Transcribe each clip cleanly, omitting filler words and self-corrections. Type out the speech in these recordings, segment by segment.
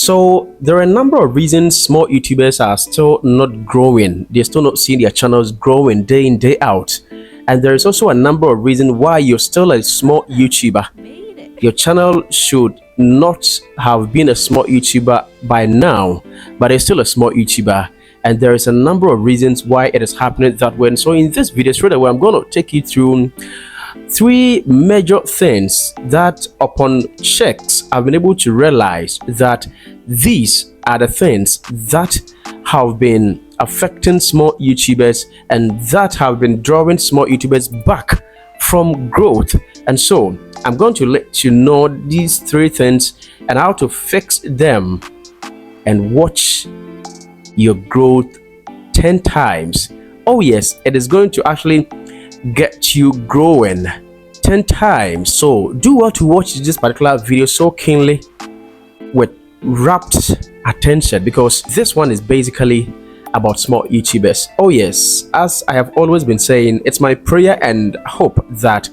So there are a number of reasons small YouTubers are still not growing. They're still not seeing their channels growing day in, day out. And there is also a number of reasons why you're still a small YouTuber. Your channel should not have been a small YouTuber by now, but it's still a small YouTuber. And there is a number of reasons why it is happening that way. And so in this video, straight away, I'm going to take you through three major things that upon checks I've been able to realize that these are the things that have been affecting small YouTubers and that have been drawing small YouTubers back from growth. And so I'm going to let you know these three things and how to fix them and watch your growth 10 times. Oh yes, it is going to actually get you growing 10 times. So do well to watch this particular video so keenly with rapt attention, because this one is basically about small YouTubers. Oh yes, as I have always been saying, it's my prayer and hope that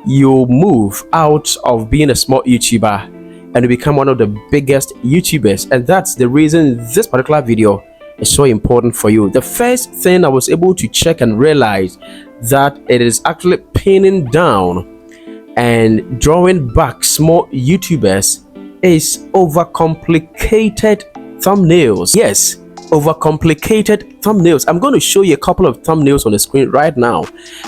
you move out of being a small YouTuber and become one of the biggest YouTubers. And that's the reason this particular video is so important for you. The first thing I was able to check and realize that it is actually pinning down and drawing back small YouTubers is overcomplicated thumbnails. Yes, overcomplicated thumbnails. I'm going to show you a couple of thumbnails on the screen right now,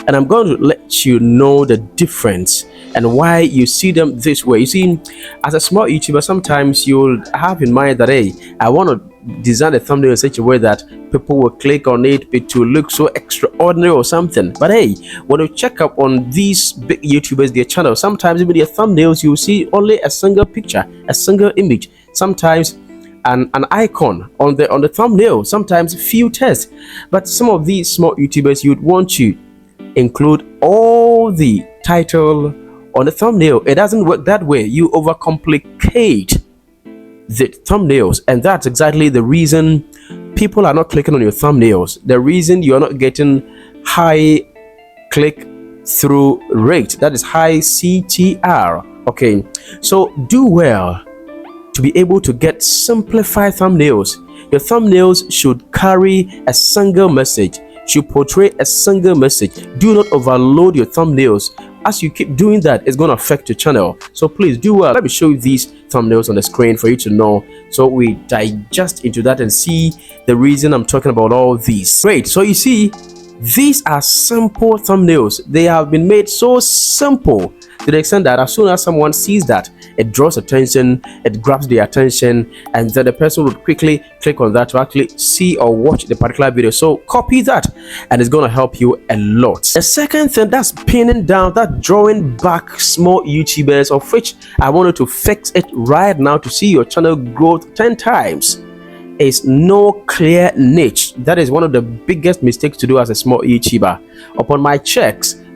and I'm going to let you know the difference and why you see them this way. You see, as a small YouTuber, sometimes you'll have in mind that, hey, I want to design a thumbnail in such a way that people will click on it to look so extraordinary or something. But hey, when you check up on these big YouTubers, their channels, sometimes even their thumbnails, you see only a single picture, a single image, sometimes an icon on the thumbnail, sometimes few text. But some of these small YouTubers, you'd want to include all the title on the thumbnail. It doesn't work that way. You overcomplicate the thumbnails, and that's exactly the reason people are not clicking on your thumbnails, the reason you are not getting high click through rate, that is high CTR. Okay, so do well to be able to get simplified thumbnails. Your thumbnails should carry a single message, should portray a single message. Do not overload your thumbnails. As you keep doing that, it's going to affect your channel. So please do well. Let me show you these thumbnails on the screen for you to know, so we digest into that and see the reason I'm talking about all these. Great. So you see, these are simple thumbnails. They have been made so simple to the extent that as soon as someone sees that, it draws attention, it grabs their attention, and then the person would quickly click on that to actually see or watch the particular video. So copy that, and it's going to help you a lot. The second thing that's pinning down, that drawing back small YouTubers, of which I wanted to fix it right now to see your channel grow 10 times, is no clear niche. That is one of the biggest mistakes to do as a small YouTuber. Upon my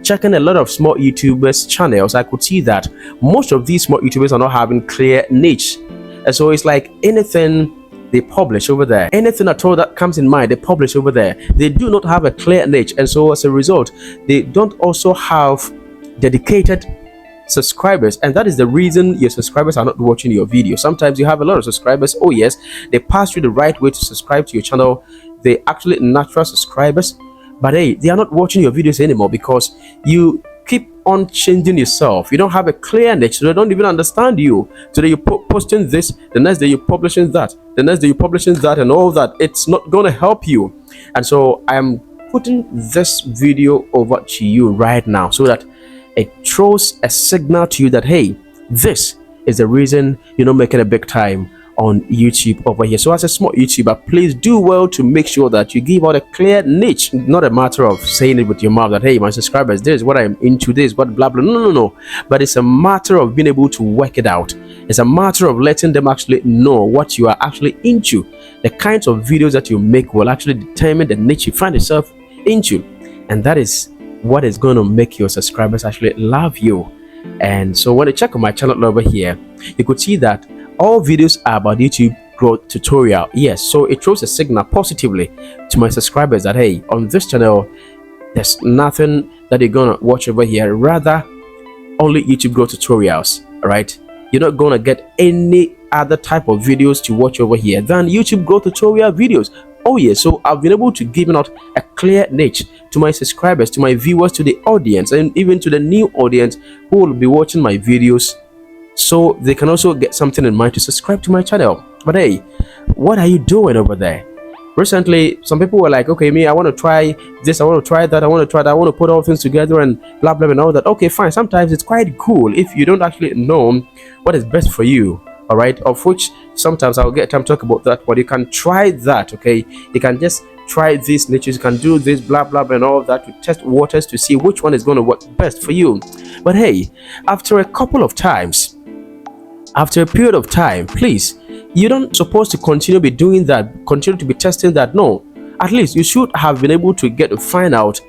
checking a lot of small YouTubers channels, I could see that most of these small YouTubers are not having clear niche. And so it's like anything they publish over there, anything at all that comes in mind, they publish over there. They do not have a clear niche, and so as a result, they don't also have dedicated subscribers, and that is the reason your subscribers are not watching your video. Sometimes you have a lot of subscribers, oh yes, they pass you the right way to subscribe to your channel, they actually natural subscribers, but hey, they are not watching your videos anymore because you keep on changing yourself. You don't have a clear niche, so they don't even understand you. Today you're posting this, the next day you're publishing that, the next day you're publishing that, and all that. It's not going to help you. And so I'm putting this video over to you right now so that it throws a signal to you that, hey, this is the reason you're not making a big time on YouTube over here. So as a small YouTuber, please do well to make sure that you give out a clear niche, not a matter of saying it with your mouth that, hey, my subscribers, this is what I'm into, this, what blah blah. No. But it's a matter of being able to work it out. It's a matter of letting them actually know what you are actually into. The kinds of videos that you make will actually determine the niche you find yourself into, and that is what is going to make your subscribers actually love you. And so when you check on my channel over here, you could see that all videos are about YouTube growth tutorial. Yes, so it throws a signal positively to my subscribers that, hey, on this channel there's nothing that you're gonna watch over here, rather only YouTube growth tutorials. All right, you're not gonna get any other type of videos to watch over here than YouTube growth tutorial videos. Oh yeah, so I've been able to give out a clear niche to my subscribers, to my viewers, to the audience, and even to the new audience who will be watching my videos, so they can also get something in mind to subscribe to my channel. But hey, what are you doing over there? Recently, some people were like, okay, me, I want to try this, I want to try that, I want to try that, I want to put all things together and blah blah and all that. Okay, fine. Sometimes it's quite cool if you don't actually know what is best for you. All right, of which sometimes I'll get time to talk about that, but you can try that. Okay, you can just try these niches, you can do this blah blah and all that to test waters to see which one is going to work best for you. But hey, after a couple of times, after a period of time, please, you don't supposed to continue be doing that, continue to be testing that. No, at least you should have been able to get to find out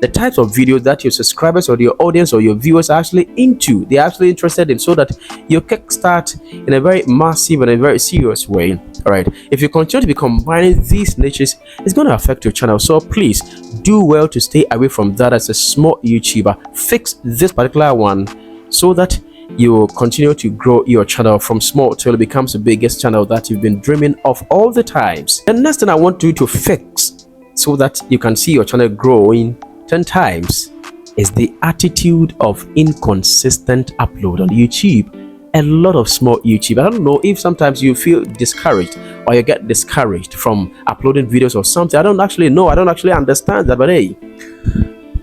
the types of videos that your subscribers or your audience or your viewers are actually into, they're actually interested in, so that you kickstart in a very massive and a very serious way. All right, if you continue to be combining these niches, it's going to affect your channel. So please do well to stay away from that as a small YouTuber. Fix this particular one so that you will continue to grow your channel from small till it becomes the biggest channel that you've been dreaming of all the times. The next thing I want you to fix so that you can see your channel growing 10 times is the attitude of inconsistent upload on YouTube. A lot of small YouTube, I don't know if sometimes you feel discouraged or you get discouraged from uploading videos or something. I don't actually know, I don't actually understand that, but hey,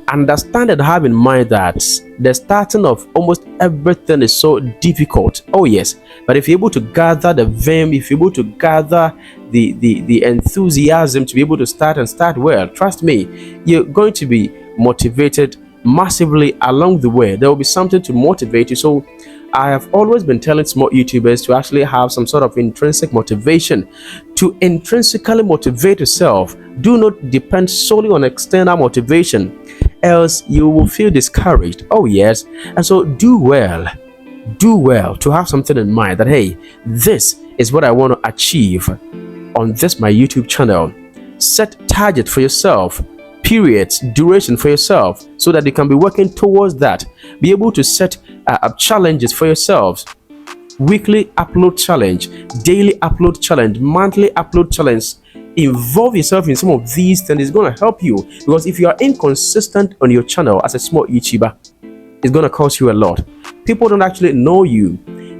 understand and have in mind that the starting of almost everything is so difficult. Oh yes, but if you're able to gather the vim, if you're able to gather the enthusiasm to be able to start well, trust me, you're going to be motivated massively along the way. There will be something to motivate you. So I have always been telling small YouTubers to actually have some sort of intrinsic motivation, to intrinsically motivate yourself. Do not depend solely on external motivation, else you will feel discouraged. Oh yes, and so do well to have something in mind that hey, this is what I want to achieve on this my YouTube channel. Set target for yourself, periods, duration for yourself, so that you can be working towards that. Be able to set up challenges for yourselves. Weekly upload challenge, daily upload challenge, monthly upload challenge. Involve yourself in some of these things. It's going to help you, because if you are inconsistent on your channel as a small YouTuber, it's going to cost you a lot. People don't actually know you.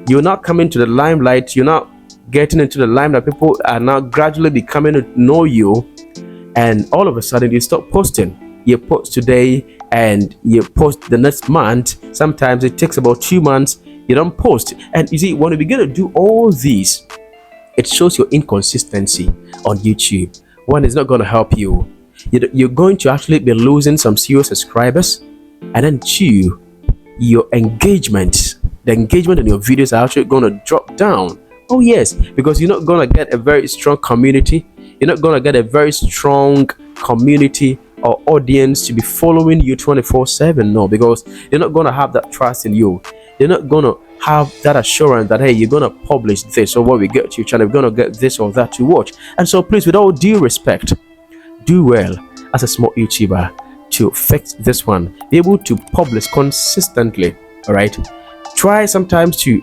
You're not coming to the limelight. You're not getting into the limelight. People are now gradually becoming to know you, and all of a sudden you stop posting. You post today and you post the next month. Sometimes it takes about 2 months. You don't post. And you see, when you begin to do all these, it shows your inconsistency on YouTube. One, is not going to help you. You're going to actually be losing some serious subscribers. And then two, your engagement, the engagement in your videos are actually going to drop down. Oh yes, because you're not going to get a very strong community. You're not going to get a very strong community or audience to be following you 24/7. No, because they're not going to have that trust in you. They're not going to have that assurance that hey, you're going to publish this, or when we get to your channel, we're going to get this or that to watch. And so please, with all due respect, do well as a small YouTuber to fix this one. Be able to publish consistently. All right, try sometimes to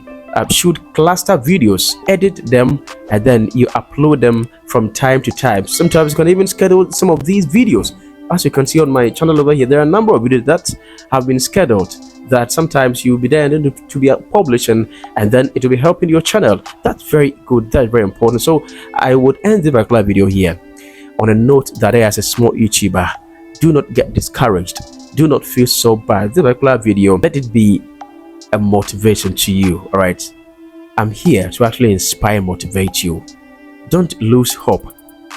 shoot cluster videos, edit them, and then you upload them from time to time. Sometimes you can even schedule some of these videos. As you can see on my channel over here, there are a number of videos that have been scheduled that sometimes you'll be there and then to be publishing, and then it will be helping your channel. That's very good. That's very important. So I would end this particular video here on a note that as a small YouTuber, do not get discouraged. Do not feel so bad. This particular video, let it be a motivation to you. All right, I'm here to actually inspire and motivate you. Don't lose hope.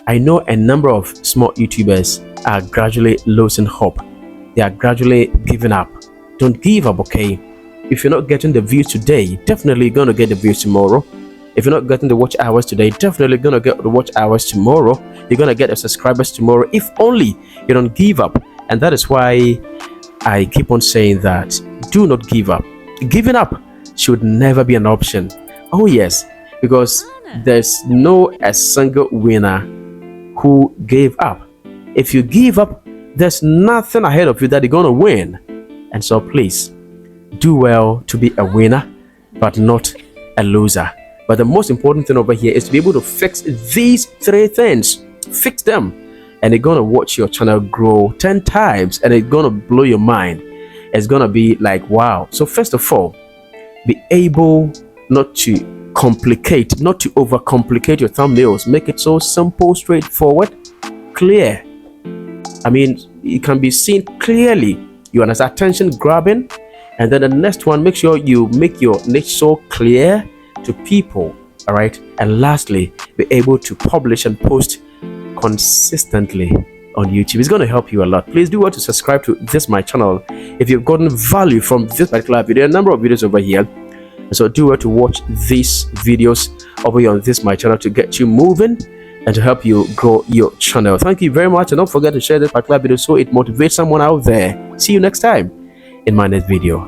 I know a number of small YouTubers are gradually losing hope. They are gradually giving up. Don't give up, okay? If you're not getting the views today, definitely you're gonna get the views tomorrow. If you're not getting the watch hours today, definitely gonna get the watch hours tomorrow. You're gonna get the subscribers tomorrow, if only you don't give up. And that is why I keep on saying that do not give up. Giving up should never be an option. Oh yes, because there's no a single winner who gave up. If you give up, there's nothing ahead of you that you're gonna win. And so please do well to be a winner, but not a loser. But the most important thing over here is to be able to fix these three things. Fix them, and they're gonna watch your channel grow 10 times, and it's gonna blow your mind. It's gonna be like, wow. So first of all, be able not to complicate, not to overcomplicate your thumbnails. Make it so simple, straightforward, clear. I mean, it can be seen clearly. You understand? Attention grabbing. And then the next one, make sure you make your niche so clear to people. All right. And lastly, be able to publish and post consistently on YouTube. It's going to help you a lot. Please do want to subscribe to my channel if you've gotten value from this particular video. There are a number of videos over here, and so do want to watch these videos over here on my channel to get you moving and to help you grow your channel. Thank you very much, and don't forget to share this particular video so it motivates someone out there. See you next time in my next video.